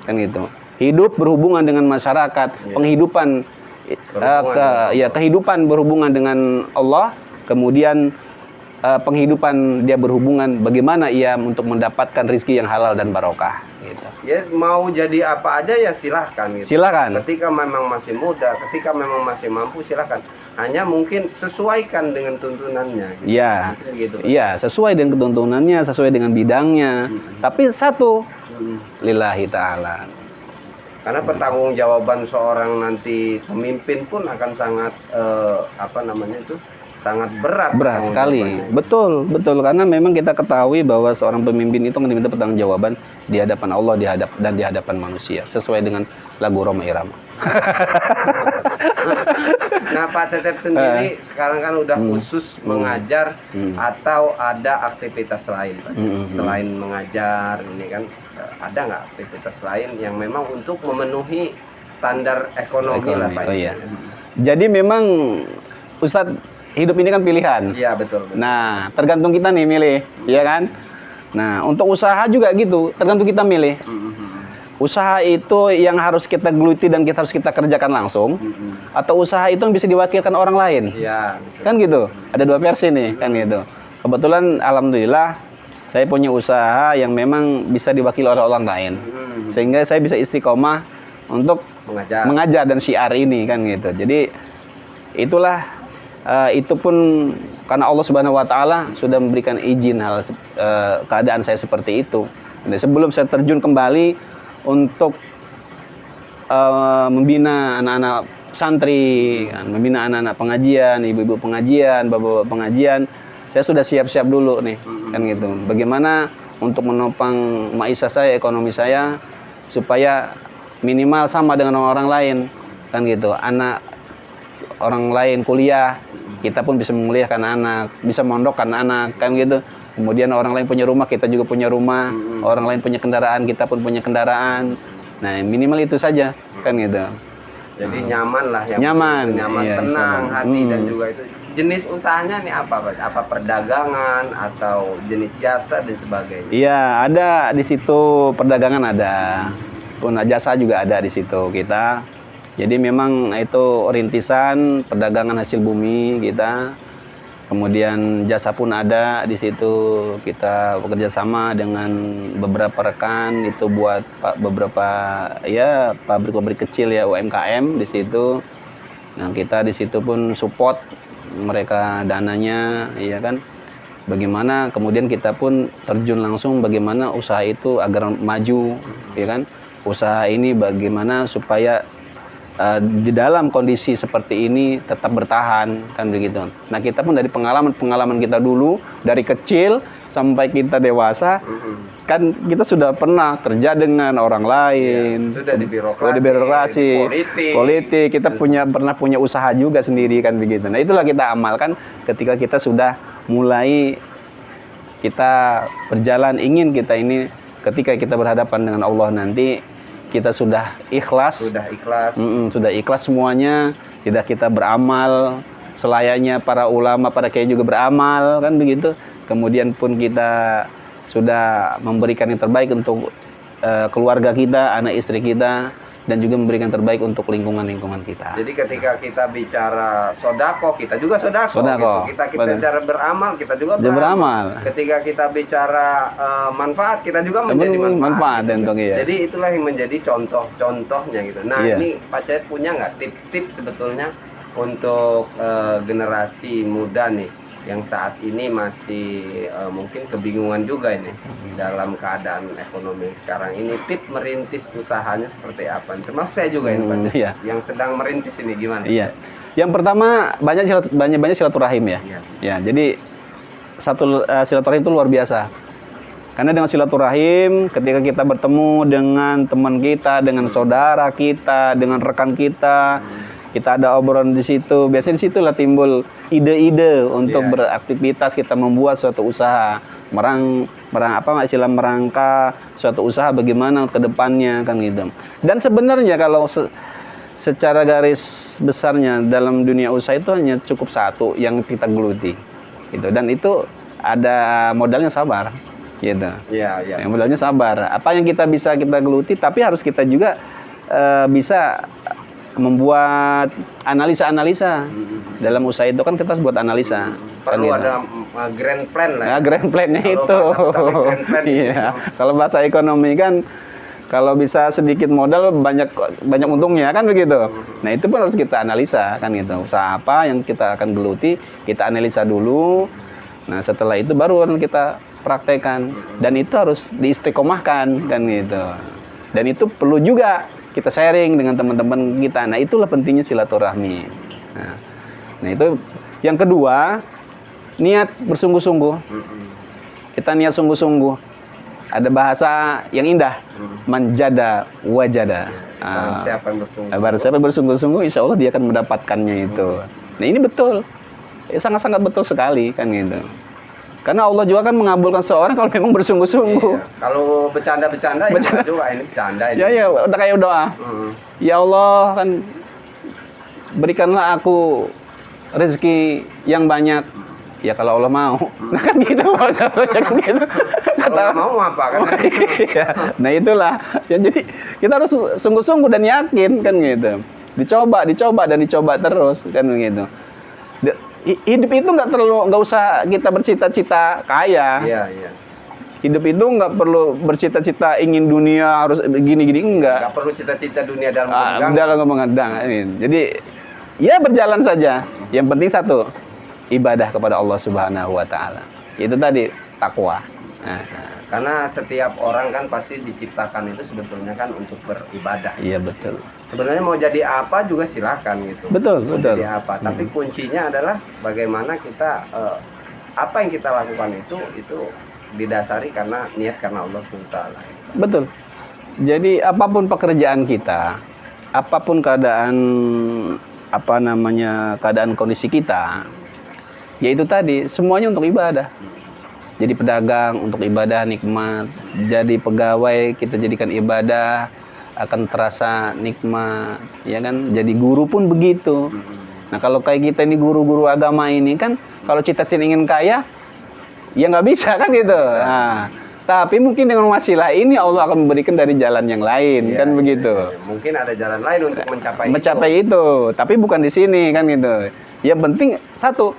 kan gitu. Hidup berhubungan dengan masyarakat, penghidupan kehidupan berhubungan dengan Allah, kemudian penghidupan dia berhubungan bagaimana ia untuk mendapatkan rezeki yang halal dan barokah, gitu. Ya mau jadi apa aja ya silahkan gitu. Silakan. Ketika memang masih muda, ketika memang masih mampu silahkan. Hanya mungkin sesuaikan dengan tuntunannya. Iya. Gitu. Iya, sesuai dengan tuntunannya, sesuai dengan bidangnya. Tapi satu, lillahi ta'ala. Karena pertanggungjawaban seorang nanti pemimpin pun akan sangat sangat berat sekali. Betul karena memang kita ketahui bahwa seorang pemimpin itu akan diminta pertanggungjawaban di hadapan Allah dan di hadapan manusia sesuai dengan lagu Roma Irama. Nah, Pak Cecep sendiri sekarang kan udah khusus mengajar atau ada aktivitas lain, Pak? Selain mengajar ini kan ada nggak aktivitas lain yang memang untuk memenuhi standar ekonomi lah, Pak? Oh iya. Jadi memang Ustadz, hidup ini kan pilihan. Iya, betul. Nah, tergantung kita nih milih, ya kan? Nah, untuk usaha juga gitu, tergantung kita milih. Usaha itu yang harus kita geluti dan harus kita kerjakan langsung, atau usaha itu yang bisa diwakilkan orang lain. Iya. Kan gitu. Ada dua versi nih, kan gitu. Kebetulan alhamdulillah saya punya usaha yang memang bisa diwakili oleh orang lain. Sehingga saya bisa istiqomah untuk mengajar dan syiar ini, kan gitu. Jadi itulah itu pun karena Allah Subhanahu wa taala sudah memberikan izin keadaan saya seperti itu. Jadi sebelum saya terjun kembali untuk membina anak-anak santri, membina anak-anak pengajian, ibu-ibu pengajian, bapak-bapak pengajian, saya sudah siap-siap dulu nih, kan gitu. Bagaimana untuk menopang maisha saya, ekonomi saya, supaya minimal sama dengan orang lain, kan gitu. Anak orang lain kuliah, kita pun bisa menguliahkan anak, bisa mondokkan anak, kan gitu. Kemudian orang lain punya rumah, kita juga punya rumah. Orang lain punya kendaraan, kita pun punya kendaraan. Nah, minimal itu saja, kan gitu. Jadi nyaman lah, nyaman, iya, tenang hati dan juga itu. Jenis usahanya nih apa, Pak? Apa perdagangan atau jenis jasa dan sebagainya? Iya, ada di situ perdagangan ada, pun jasa juga ada di situ kita. Jadi memang itu rintisan perdagangan hasil bumi kita. Kemudian jasa pun ada di situ. Kita bekerja sama dengan beberapa rekan itu buat beberapa ya pabrik-pabrik kecil ya UMKM di situ. Nah, kita di situ pun support mereka dananya, ya kan. Bagaimana kemudian kita pun terjun langsung bagaimana usaha itu agar maju, ya kan. Usaha ini bagaimana supaya di dalam kondisi seperti ini tetap bertahan, kan begitu. Nah, kita pun dari pengalaman kita dulu dari kecil sampai kita dewasa, kan kita sudah pernah kerja dengan orang lain, sudah di birokrasi, politik. Kita pernah punya usaha juga sendiri, kan begitu. Nah, itulah kita amalkan ketika kita sudah mulai kita berjalan, ingin kita ini ketika kita berhadapan dengan Allah nanti kita sudah ikhlas, sudah ikhlas semuanya, tidak kita beramal selayaknya para ulama, para kiai juga beramal, kan begitu. Kemudian pun kita sudah memberikan yang terbaik untuk keluarga kita, anak istri kita, dan juga memberikan terbaik untuk lingkungan kita. Jadi ketika kita bicara sodako, kita juga sodako. Gitu. Kita bicara beramal, kita juga beramal. Ketika kita bicara manfaat, kita juga menjadi manfaat. Gitu. Iya. Jadi itulah yang menjadi contoh-contohnya gitu. Nah, ini Pak Cecep punya nggak tips-tips sebetulnya untuk generasi muda nih yang saat ini masih mungkin kebingungan juga ini dalam keadaan ekonomi sekarang ini, tip merintis usahanya seperti apa? Termasuk saya juga ini Pak, Iya. yang sedang merintis ini gimana? Iya. Yang pertama banyak silaturahim ya. Iya. Ya, jadi silaturahim itu luar biasa. Karena dengan silaturahim, ketika kita bertemu dengan teman kita, dengan saudara kita, dengan rekan kita, kita ada obrolan di situ. Biasanya di situlah timbul ide-ide untuk beraktivitas, kita membuat suatu usaha, merangka suatu usaha bagaimana ke depannya kan gitu. Dan sebenarnya kalau secara garis besarnya dalam dunia usaha itu hanya cukup satu yang kita geluti. Gitu. Dan itu ada modalnya sabar. Gitu. Iya. Yang modalnya sabar. Apa yang kita bisa kita geluti, tapi harus kita juga bisa membuat analisa-analisa. Dalam usaha itu kan kita harus buat analisa. Perlu kan ada grand plan lah. Nah, grand plan-nya Kalau itu. grand plan Iya. Kalau bahasa ekonomi kan kalau bisa sedikit modal banyak untungnya kan begitu. Nah, itu pun harus kita analisa kan gitu. Usaha apa yang kita akan geluti, kita analisa dulu. Nah, setelah itu baru kita praktekkan, dan itu harus diistiqomahkan kan gitu. Dan itu perlu juga kita sharing dengan teman-teman kita. Nah, itulah pentingnya silaturahmi. Nah, itu yang kedua, niat bersungguh-sungguh. Kita niat sungguh-sungguh. Ada bahasa yang indah, manjada wajada. Barang siapa yang bersungguh-sungguh, insya Allah dia akan mendapatkannya itu. Nah, ini betul, sangat-sangat betul sekali kan gitu. Karena Allah juga kan mengabulkan seorang kalau memang bersungguh-sungguh. Iya. Kalau bercanda-bercanda ya juga ini bercanda ini. Ya, udah kayak doa. Ya Allah, kan berikanlah aku rezeki yang banyak. Ya kalau Allah mau. Nah kan gitu maksudnya kan gitu. Kalau mau apa kan? Iya. Nah itulah. Ya, jadi kita harus sungguh-sungguh dan yakin kan gitu. Dicoba dan dicoba terus kan gitu. Hidup itu nggak usah kita bercita-cita kaya. Iya. Hidup itu nggak perlu bercita-cita ingin dunia harus gini-gini, enggak. Nggak perlu cita-cita dunia dalam mengedang. Jadi ya berjalan saja. Yang penting satu, ibadah kepada Allah Subhanahu wa taala. Itu tadi takwa. Karena setiap orang kan pasti diciptakan itu sebetulnya kan untuk beribadah. Iya, betul. Sebenarnya mau jadi apa juga silakan gitu. Betul. Jadi apa? Tapi kuncinya adalah bagaimana kita apa yang kita lakukan itu didasari karena niat karena Allah SWT. Betul. Jadi apapun pekerjaan kita, apapun keadaan keadaan kondisi kita, yaitu tadi semuanya untuk ibadah. Jadi pedagang untuk ibadah nikmat, jadi pegawai kita jadikan ibadah akan terasa nikmat, ya kan? Jadi guru pun begitu. Nah kalau kayak kita ini guru-guru agama ini kan, kalau cita-cita ingin kaya, ya nggak bisa kan gitu. Nah, tapi mungkin dengan wasilah ini Allah akan memberikan dari jalan yang lain, kan begitu. Mungkin ada jalan lain untuk mencapai itu. Tapi bukan di sini kan gitu. Yang penting satu,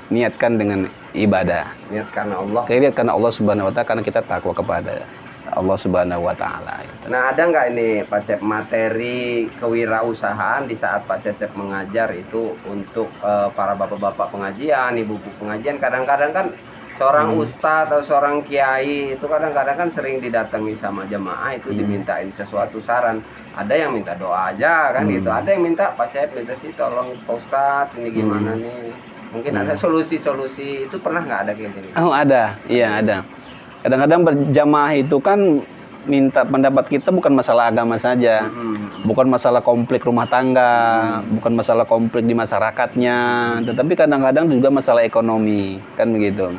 niatkan dengan ibadah. Niat karena Allah. Niat karena Allah Subhanahu wa taala, karena kita takwa kepada Allah Subhanahu wa taala. Nah, ada nggak ini Pak Cep materi kewirausahaan di saat Pak Cecep mengajar itu untuk para bapak-bapak pengajian, ibu-ibu pengajian? Kadang-kadang kan seorang ustadz atau seorang kiai itu kadang-kadang kan sering didatangi sama jemaah itu dimintain sesuatu saran. Ada yang minta doa aja kan gitu. Ada yang minta Pak Cep minta sih tolong Pak Ustadz ini gimana nih. Mungkin ada solusi-solusi itu pernah nggak ada kayak gini? Oh ada, iya ada. Kadang-kadang berjamaah itu kan minta pendapat kita bukan masalah agama saja, bukan masalah konflik rumah tangga, bukan masalah konflik di masyarakatnya, tetapi kadang-kadang juga masalah ekonomi, kan begitu.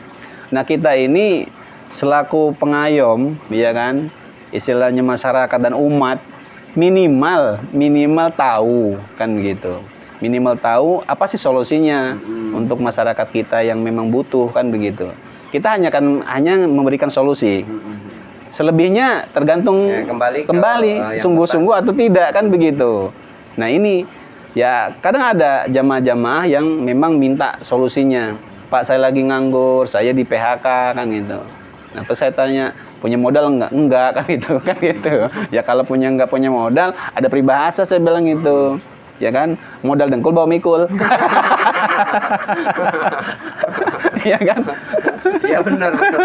Nah kita ini selaku pengayom, ya kan, istilahnya masyarakat dan umat minimal tahu, kan begitu. Minimal tahu apa sih solusinya untuk masyarakat kita yang memang butuh, kan begitu. Kita hanya memberikan solusi. Selebihnya tergantung ya, kembali sungguh-sungguh atau tidak, kan begitu. Nah ini ya kadang ada jamaah-jamaah yang memang minta solusinya. Pak saya lagi nganggur, saya di PHK kan gitu. Nah terus saya tanya punya modal enggak? Enggak kan gitu. Ya kalau nggak punya modal ada peribahasa saya bilang gitu. Ya kan, modal dengkul bawa mikul. ya kan? Iya benar betul.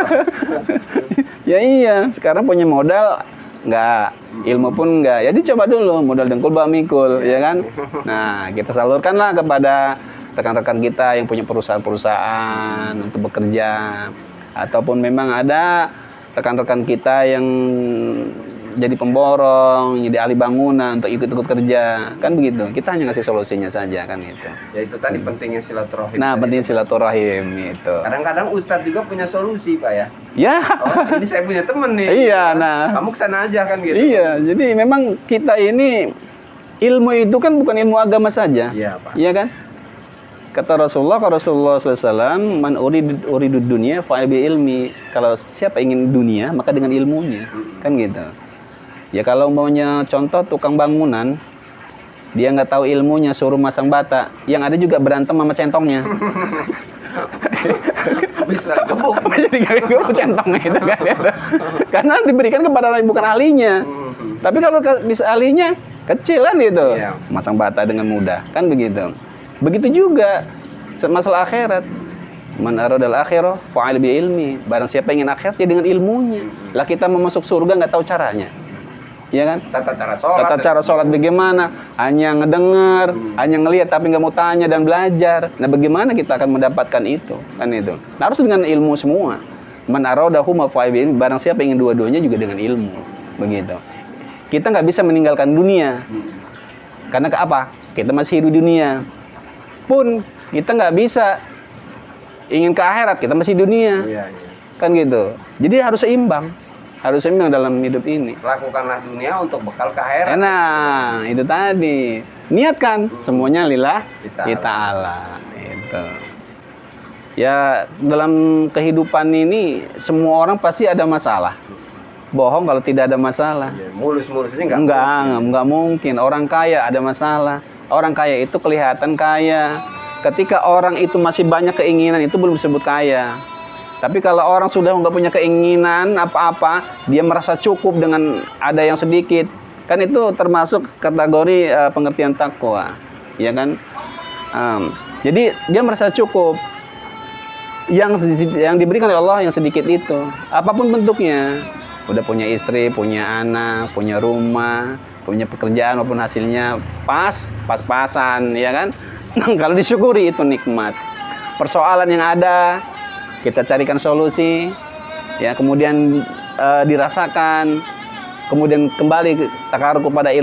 Ya iya, sekarang punya modal nggak, ilmu pun nggak. Jadi coba dulu modal dengkul bawa mikul, ya kan? Nah, kita salurkanlah kepada rekan-rekan kita yang punya perusahaan-perusahaan untuk bekerja, ataupun memang ada rekan-rekan kita yang jadi pemborong, jadi ahli bangunan untuk ikut-ikut kerja, kan begitu. Kita hanya ngasih solusinya saja, kan itu. Ya itu tadi pentingnya silaturahim. Nah, penting silaturahim itu. Kadang-kadang Ustadz juga punya solusi Pak ya. Ya. Oh ini saya punya temen nih. Iya, nah. Kamu kesana aja kan gitu. Iya, jadi memang kita ini ilmu itu kan bukan ilmu agama saja. Iya Pak. Iya kan? Kata Rasulullah SAW, man uridud dunia fa'il bi ilmi. Kalau siapa ingin dunia, maka dengan ilmunya. Kan gitu. Ya kalau maunya contoh tukang bangunan, dia nggak tahu ilmunya, suruh masang bata, yang ada juga berantem sama centongnya. Bisa gebuk. Jadi kayak gue centongnya itu kan. Karena diberikan kepada orang yang bukan ahlinya. Tapi kalau bisa ahlinya, kecil kan gitu. Iya. Masang bata dengan mudah, kan begitu. Begitu juga masalah akhirat. Man aradal akhirah fa'il bi ilmi. Barang siapa ingin akhirat, ya dengan ilmunya. Lah kita mau masuk surga nggak tahu caranya. Ya kan? Tata cara sholat. Tata cara sholat bagaimana? Hanya ngedengar, hanya ngelihat tapi nggak mau tanya dan belajar. Nah, bagaimana kita akan mendapatkan itu? Kan itu. Nah, harus dengan ilmu semua. Man aradahu fa'il bi ilmi. Barang siapa ingin dua-duanya juga dengan ilmu. Begitu. Kita nggak bisa meninggalkan dunia. Karena ke apa? Kita masih hidup di dunia. Pun kita nggak bisa ingin ke akhirat, kita masih dunia. Iya. Kan gitu. Jadi harus seimbang. Harus seimbang dalam hidup ini. Lakukanlah dunia untuk bekal ke akhirat. Nah, itu tadi. Niatkan semuanya lillah ta'ala. Itu. Ya, dalam kehidupan ini semua orang pasti ada masalah. Bohong kalau tidak ada masalah. Ya, mulus-mulusnya Enggak mungkin. Orang kaya ada masalah. Orang kaya itu kelihatan kaya. Ketika orang itu masih banyak keinginan, itu belum disebut kaya. Tapi kalau orang sudah nggak punya keinginan apa-apa, dia merasa cukup dengan ada yang sedikit, kan itu termasuk kategori pengertian takwa, ya kan? Jadi dia merasa cukup. Yang diberikan oleh Allah yang sedikit itu, apapun bentuknya, udah punya istri, punya anak, punya rumah, punya pekerjaan maupun hasilnya pas-pasan, ya kan? Kalau disyukuri itu nikmat. Persoalan yang ada kita carikan solusi, ya kemudian dirasakan, kemudian kembali takarub kepada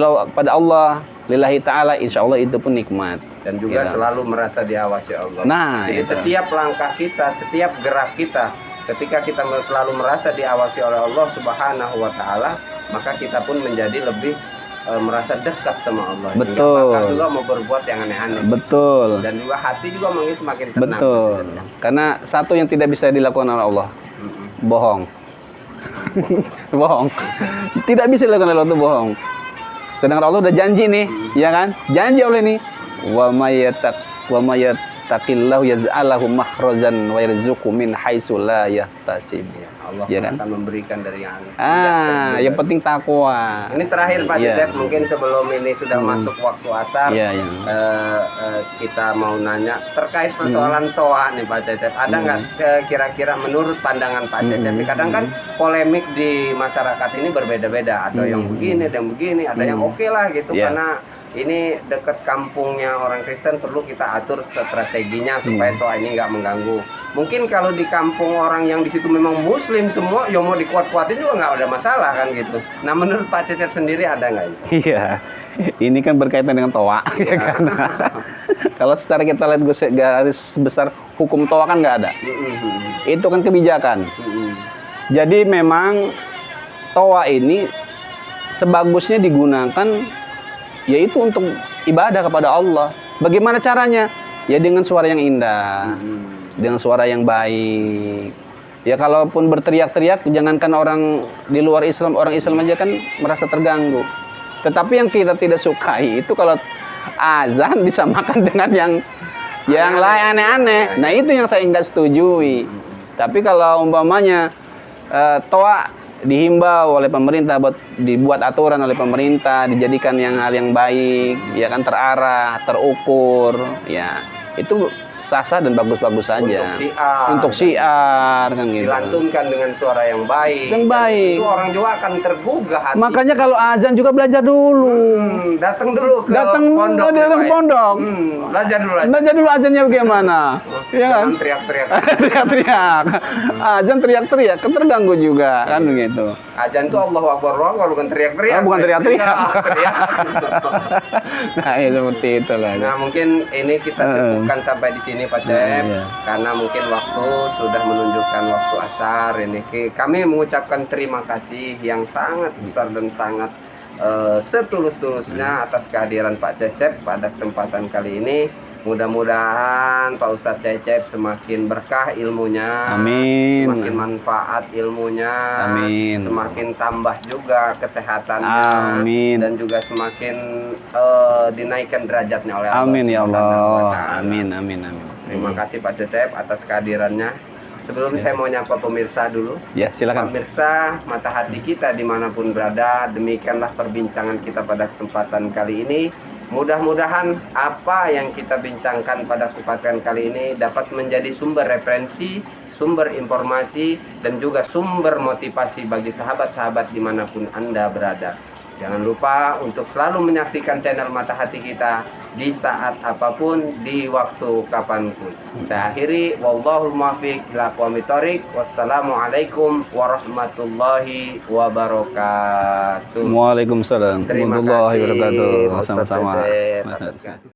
Allah, lillahi ta'ala, insya Allah itu pun nikmat. Dan juga selalu merasa diawasi Allah. Nah, jadi setiap langkah kita, setiap gerak kita, ketika kita selalu merasa diawasi oleh Allah Subhanahu wa Ta'ala, maka kita pun menjadi lebih merasa dekat sama Allah. Betul. Bahkan juga mau berbuat yang aneh-aneh. Betul. Dan juga hati juga mungkin semakin tenang. Betul. Karena satu yang tidak bisa dilakukan oleh Allah, bohong. Bohong. Tidak bisa dilakukan oleh Allah itu bohong. Sedangkan Allah udah janji nih, ya kan? Janji oleh nih. Wa may yattaqillahu yaj'alhu makhrazan wa yarzuqhu min haitsu la yahtasib. Allah ya kan? akan memberikan dari yang yang penting takwa. Ini terakhir Pak Cecep, mungkin sebelum ini sudah masuk waktu asar, kita mau nanya terkait persoalan toa nih Pak Cecep. Ada nggak kira-kira menurut pandangan Pak Cecep? Kadang kan polemik di masyarakat ini berbeda-beda. Ada yang begini, ada yang begini, ada yang oke lah gitu karena ini dekat kampungnya orang Kristen, perlu kita atur strateginya supaya toa ini nggak mengganggu. Mungkin kalau di kampung orang yang di situ memang Muslim semua, ya mau dikuat-kuatin juga nggak ada masalah kan gitu. Nah menurut Pak Cecep sendiri ada nggak ini? Iya, ini kan berkaitan dengan toa, ya kan? Kalau secara kita lihat garis besar hukum toa kan nggak ada. Itu kan kebijakan. Jadi memang toa ini sebagusnya digunakan yaitu untuk ibadah kepada Allah. Bagaimana caranya? Ya dengan suara yang indah, dengan suara yang baik. Ya kalaupun berteriak-teriak, jangankan orang di luar Islam, orang Islam aja kan merasa terganggu. Tetapi yang kita tidak sukai itu kalau azan disamakan dengan yang lain aneh-aneh. Nah itu yang saya nggak setujui. Tapi kalau umpamanya toa dihimbau oleh pemerintah, dibuat aturan oleh pemerintah, dijadikan hal yang baik, ya kan, terarah, terukur, ya itu sah-sah dan bagus-bagus saja. Untuk syiar kan gitu. Dilantunkan dengan suara yang baik. Yang baik. Itu orang juga akan tergugah hati. Makanya kalau azan juga belajar dulu. Datang dulu ke pondok. Belajar dulu. Belajar dulu azannya bagaimana. Iya kan? Teriak-teriak. Teriak-teriak. Azan teriak-teriak, kan terganggu juga kan begitu. Azan tuh Allahu Akbar, bukan teriak-teriak. Bukan teriak-teriak. Nah, ya seperti itulah. Nah, mungkin ini kita cukupkan sampai di sini Pak Cep, karena mungkin waktu sudah menunjukkan waktu asar ini. Kami mengucapkan terima kasih yang sangat besar dan sangat setulus-tulusnya atas kehadiran Pak Cecep pada kesempatan kali ini. Mudah-mudahan Pak Ustadz Cecep semakin berkah ilmunya, amin, semakin manfaat ilmunya, amin, semakin tambah juga kesehatannya, amin, dan juga semakin dinaikkan derajatnya oleh Allah. Amin ya Allah. Amin, amin, amin. Terima kasih Pak Cecep atas kehadirannya. Sebelum saya mau nyapa pemirsa dulu. Ya, silakan. Pemirsa, mata hati kita dimanapun berada, demikianlah perbincangan kita pada kesempatan kali ini. Mudah-mudahan apa yang kita bincangkan pada kesempatan kali ini dapat menjadi sumber referensi, sumber informasi, dan juga sumber motivasi bagi sahabat-sahabat dimanapun Anda berada. Jangan lupa untuk selalu menyaksikan channel Mata Hati kita di saat apapun, di waktu kapanpun. Saya akhiri, wallahul muwaffiq ila aqwamit thoriq. Wassalamualaikum warahmatullahi wabarakatuh. Waalaikumsalam warahmatullahi wabarakatuh. Sama-sama.